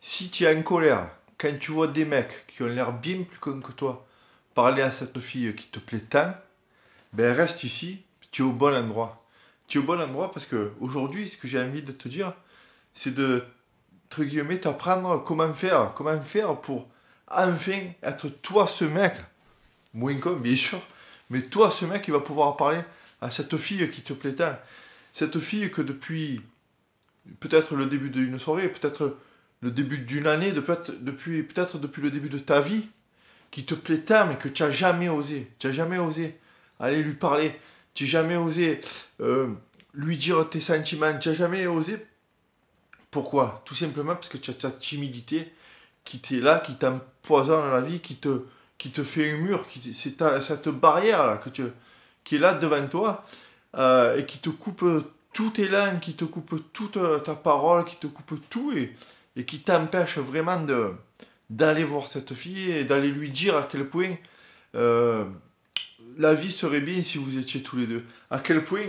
Si tu es en colère, quand tu vois des mecs qui ont l'air bien plus cons que toi parler à cette fille qui te plaît tant, ben reste ici, tu es au bon endroit. Tu es au bon endroit parce que aujourd'hui, ce que j'ai envie de te dire, c'est de, entre guillemets, t'apprendre comment faire pour enfin être toi ce mec, moins con bien sûr, mais toi ce mec qui va pouvoir parler à cette fille qui te plaît tant. Cette fille que depuis peut-être le début d'une soirée, peut-être le début d'une année, peut-être depuis le début de ta vie, qui te plaît tant, mais que tu n'as jamais osé. Tu n'as jamais osé aller lui parler. Tu n'as jamais osé lui dire tes sentiments. Tu n'as jamais osé. Pourquoi? Tout simplement parce que tu as ta timidité qui t'est là, qui t'empoisonne la vie, qui te fait un mur. C'est cette barrière là qui est là devant toi et qui te coupe tout élan, qui te coupe toute ta parole, qui te coupe tout et qui t'empêche vraiment d'aller voir cette fille et d'aller lui dire à quel point euh, la vie serait bien si vous étiez tous les deux. À quel point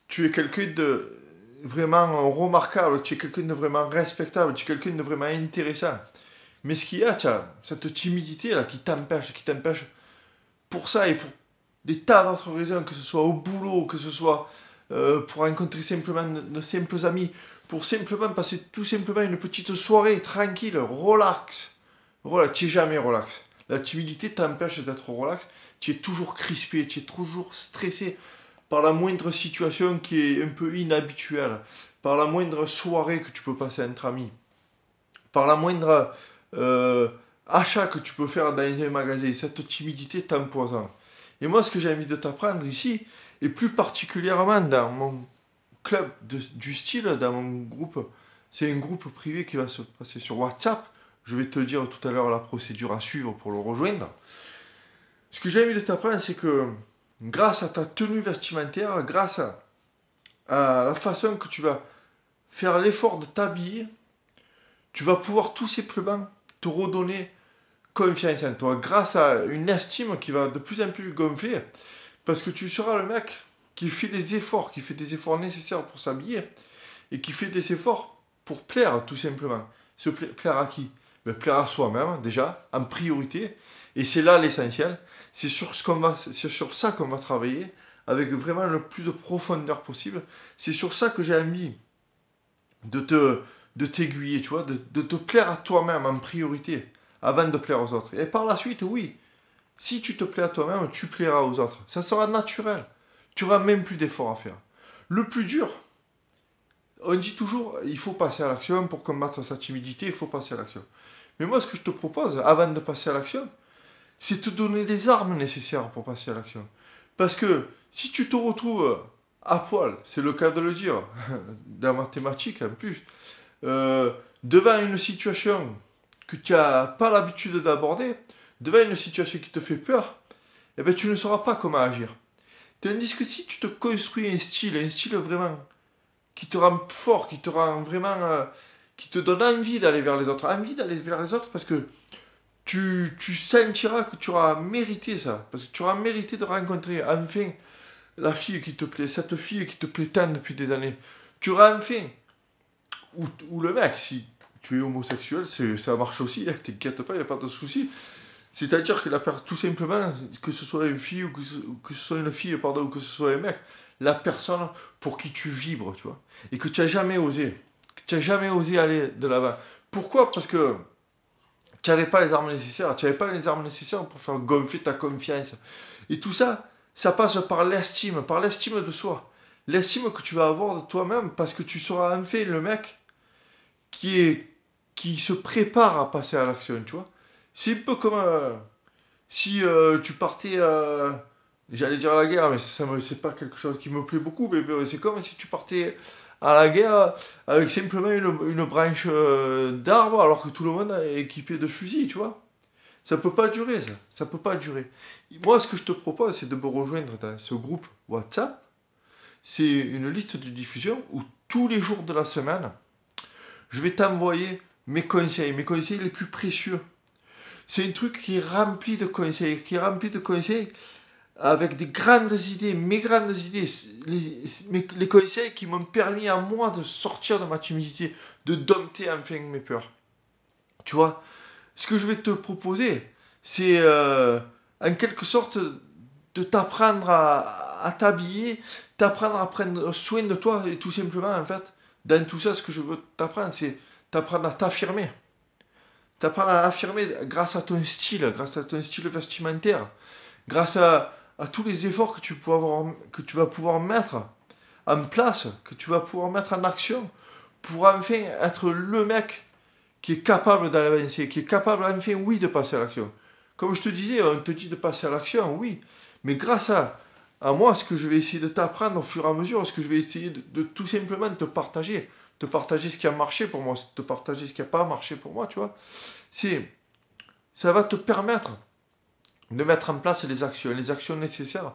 tu es quelqu'un de vraiment remarquable, tu es quelqu'un de vraiment respectable, tu es quelqu'un de vraiment intéressant. Mais ce qu'il y a, tu as cette timidité là qui t'empêche pour ça et pour des tas d'autres raisons, que ce soit au boulot, que ce soit pour rencontrer simplement de simples amis, pour simplement passer tout simplement une petite soirée tranquille, relax. Voilà, tu n'es jamais relax. La timidité t'empêche d'être relax. Tu es toujours crispé, tu es toujours stressé par la moindre situation qui est un peu inhabituelle, par la moindre soirée que tu peux passer entre amis, par la moindre euh, achat que tu peux faire dans un magasin. Cette timidité t'empoisonne. Et moi, ce que j'ai envie de t'apprendre ici, et plus particulièrement dans mon club du style, dans mon groupe, c'est un groupe privé qui va se passer sur WhatsApp. Je vais te dire tout à l'heure la procédure à suivre pour le rejoindre. Ce que j'ai envie de t'apprendre, c'est que grâce à ta tenue vestimentaire, grâce à la façon que tu vas faire l'effort de t'habiller, tu vas pouvoir tout simplement te redonner confiance en toi, grâce à une estime qui va de plus en plus gonfler, parce que tu seras le mec qui fait des efforts nécessaires pour s'habiller, et qui fait des efforts pour plaire, tout simplement. Plaire à qui? Ben, plaire à soi-même, déjà, en priorité, et c'est là l'essentiel. C'est sur ça qu'on va travailler, avec vraiment le plus de profondeur possible. C'est sur ça que j'ai envie de t'aiguiller, tu vois, de te plaire à toi-même en priorité, avant de plaire aux autres. Et par la suite, oui, si tu te plais à toi-même, tu plairas aux autres. Ça sera naturel. Tu n'auras même plus d'efforts à faire. Le plus dur, on dit toujours, il faut passer à l'action pour combattre sa timidité, il faut passer à l'action. Mais moi, ce que je te propose, avant de passer à l'action, c'est te donner les armes nécessaires pour passer à l'action. Parce que si tu te retrouves à poil, c'est le cas de le dire, dans mathématiques en plus, devant une situation que tu n'as pas l'habitude d'aborder, devant une situation qui te fait peur, eh ben, tu ne sauras pas comment agir. Tandis que si tu te construis un style vraiment qui te rend fort, qui te rend vraiment, qui te donne envie d'aller vers les autres, envie d'aller vers les autres parce que tu sentiras que tu auras mérité ça, parce que tu auras mérité de rencontrer enfin la fille qui te plaît, cette fille qui te plaît tant depuis des années. Tu auras enfin, ou le mec, si tu es homosexuel, ça marche aussi, hein, t'inquiète pas, il n'y a pas de souci. C'est-à-dire que tout simplement, que ce soit une fille ou que ce soit une fille, pardon, ou que ce soit un mec, la personne pour qui tu vibres, tu vois, et que tu n'as jamais osé, aller de l'avant. Pourquoi? Parce que tu n'avais pas les armes nécessaires, pour faire gonfler ta confiance. Et tout ça, ça passe par l'estime de soi. L'estime que tu vas avoir de toi-même parce que tu seras enfin le mec qui se prépare à passer à l'action, tu vois. C'est un peu comme si tu partais, j'allais dire à la guerre, mais c'est pas quelque chose qui me plaît beaucoup, mais c'est comme si tu partais à la guerre avec simplement une branche d'arbre alors que tout le monde est équipé de fusils, tu vois. Ça peut pas durer, ça. Ça peut pas durer. Moi, ce que je te propose, c'est de me rejoindre dans ce groupe WhatsApp. C'est une liste de diffusion où tous les jours de la semaine, je vais t'envoyer mes conseils les plus précieux. C'est un truc qui est rempli de conseils, avec des grandes idées, mes grandes idées, les conseils qui m'ont permis à moi de sortir de ma timidité, de dompter enfin mes peurs. Tu vois, ce que je vais te proposer, c'est en quelque sorte de t'apprendre à t'habiller, t'apprendre à prendre soin de toi, et tout simplement, en fait, dans tout ça, ce que je veux t'apprendre, c'est t'apprendre à t'affirmer. T'apprendre à affirmer grâce à ton style vestimentaire, grâce à tous les efforts que tu vas pouvoir mettre en place, que tu vas pouvoir mettre en action, pour enfin être le mec qui est capable d'avancer, qui est capable enfin, oui, de passer à l'action. Comme je te disais, on te dit de passer à l'action, oui, mais grâce à moi, ce que je vais essayer de t'apprendre au fur et à mesure, ce que je vais essayer de tout simplement te partager ce qui a marché pour moi, te partager ce qui n'a pas marché pour moi, tu vois, c'est, ça va te permettre de mettre en place les actions nécessaires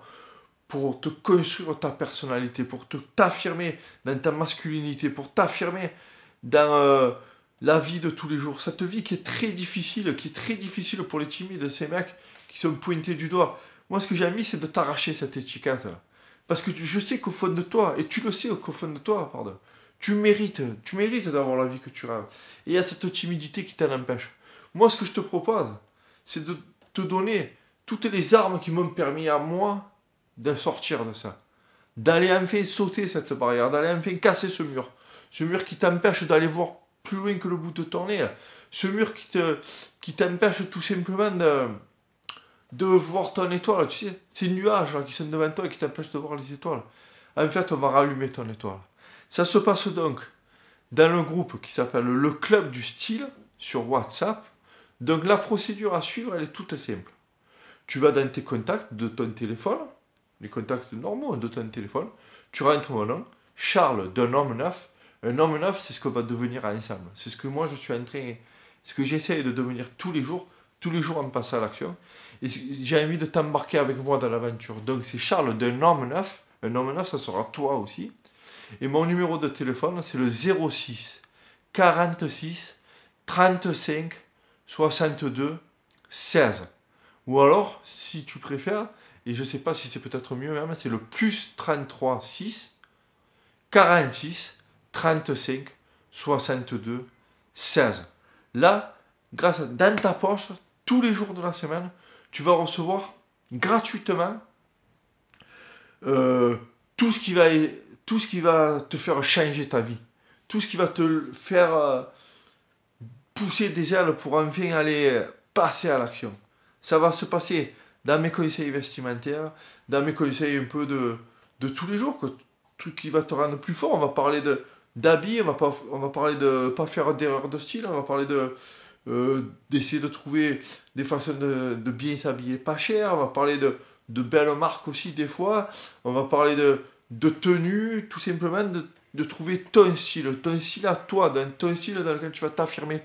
pour te construire ta personnalité, pour t'affirmer dans ta masculinité, pour t'affirmer dans la vie de tous les jours. Cette vie qui est très difficile pour les timides, ces mecs qui sont pointés du doigt. Moi, ce que j'ai envie, c'est de t'arracher cette étiquette. Parce que je sais qu'au fond de toi, et tu le sais qu'au fond de toi, pardon, tu mérites d'avoir la vie que tu rêves. Et il y a cette timidité qui t'en empêche. Moi, ce que je te propose, c'est de te donner toutes les armes qui m'ont permis à moi de sortir de ça. D'aller enfin sauter cette barrière, d'aller enfin casser ce mur. Ce mur qui t'empêche d'aller voir plus loin que le bout de ton nez. Là. Ce mur qui t'empêche tout simplement de voir ton étoile, tu sais. Ces nuages là, qui sont devant toi et qui t'empêchent de voir les étoiles. En fait, on va rallumer ton étoile. Ça se passe donc dans le groupe qui s'appelle le Club du Style sur WhatsApp. Donc la procédure à suivre, elle est toute simple. Tu vas dans tes contacts de ton téléphone, les contacts normaux de ton téléphone, tu rentres mon nom, Charles d'un homme neuf. Un homme neuf, c'est ce qu'on va devenir ensemble. C'est ce que moi je suis en train, ce que j'essaye de devenir tous les jours en passant à l'action. Et j'ai envie de t'embarquer avec moi dans l'aventure. Donc c'est Charles d'un homme neuf. Un homme neuf, ça sera toi aussi. Et mon numéro de téléphone, c'est le 06 46 35 62 16. Ou alors, si tu préfères, et je ne sais pas si c'est peut-être mieux même, c'est le plus 33 6 46 35 62 16. Là, dans ta poche, tous les jours de la semaine, tu vas recevoir gratuitement tout ce qui va te faire changer ta vie. Tout ce qui va te faire pousser des ailes pour enfin aller passer à l'action. Ça va se passer dans mes conseils vestimentaires, dans mes conseils un peu de tous les jours, truc qui va te rendre plus fort. On va parler d'habits, on va parler de pas faire d'erreur de style, on va parler d'essayer de trouver des façons de bien s'habiller pas cher, on va parler de belles marques aussi des fois, on va parler de tenue, tout simplement de trouver ton style à toi, ton style dans lequel tu vas t'affirmer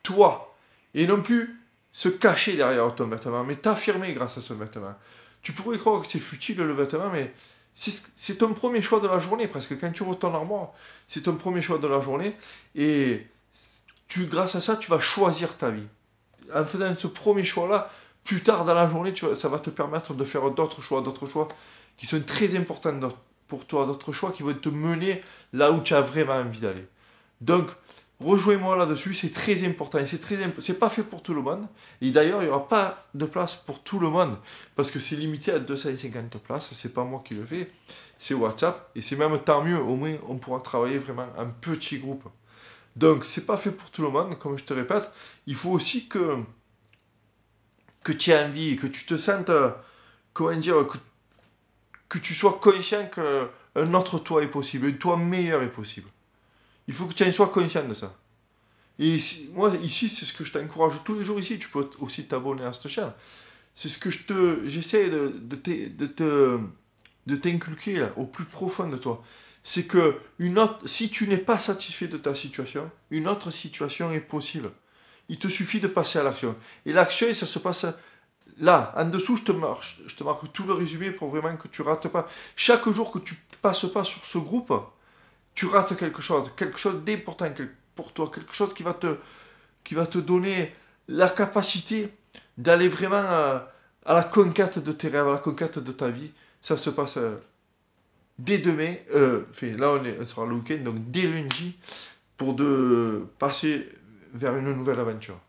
toi, et non plus se cacher derrière ton vêtement, mais t'affirmer grâce à ce vêtement. Tu pourrais croire que c'est futile le vêtement, mais c'est ton premier choix de la journée, presque. Quand tu ouvres ton armoire, c'est ton premier choix de la journée, et grâce à ça, tu vas choisir ta vie. En faisant ce premier choix-là, plus tard dans la journée, ça va te permettre de faire d'autres choix qui sont très importants pour toi, d'autres choix qui vont te mener là où tu as vraiment envie d'aller. Donc, rejoins-moi là-dessus, c'est très important. C'est pas fait pour tout le monde. Et d'ailleurs, il n'y aura pas de place pour tout le monde. Parce que c'est limité à 250 places. C'est pas moi qui le fais. C'est WhatsApp. Et c'est même tant mieux. Au moins, on pourra travailler vraiment en petit groupe. Donc, c'est pas fait pour tout le monde. Comme je te répète, il faut aussi que tu aies envie, que tu te sentes, comment dire, que tu sois conscient qu'un autre toi est possible. Un toi meilleur est possible. Il faut que tu sois conscient de ça. Et moi, ici, c'est ce que je t'encourage tous les jours ici. Tu peux aussi t'abonner à cette chaîne. C'est ce que j'essaie de t'inculquer là, au plus profond de toi. C'est que si tu n'es pas satisfait de ta situation, une autre situation est possible. Il te suffit de passer à l'action. Et l'action, ça se passe là. En dessous, je te marque tout le résumé pour vraiment que tu rates pas. Chaque jour que tu passes pas sur ce groupe, tu rates quelque chose d'important pour toi, quelque chose qui va te donner la capacité d'aller vraiment à la conquête de tes rêves, à la conquête de ta vie. Ça se passe dès demain, là on sera le week-end, donc dès lundi, pour passer vers une nouvelle aventure.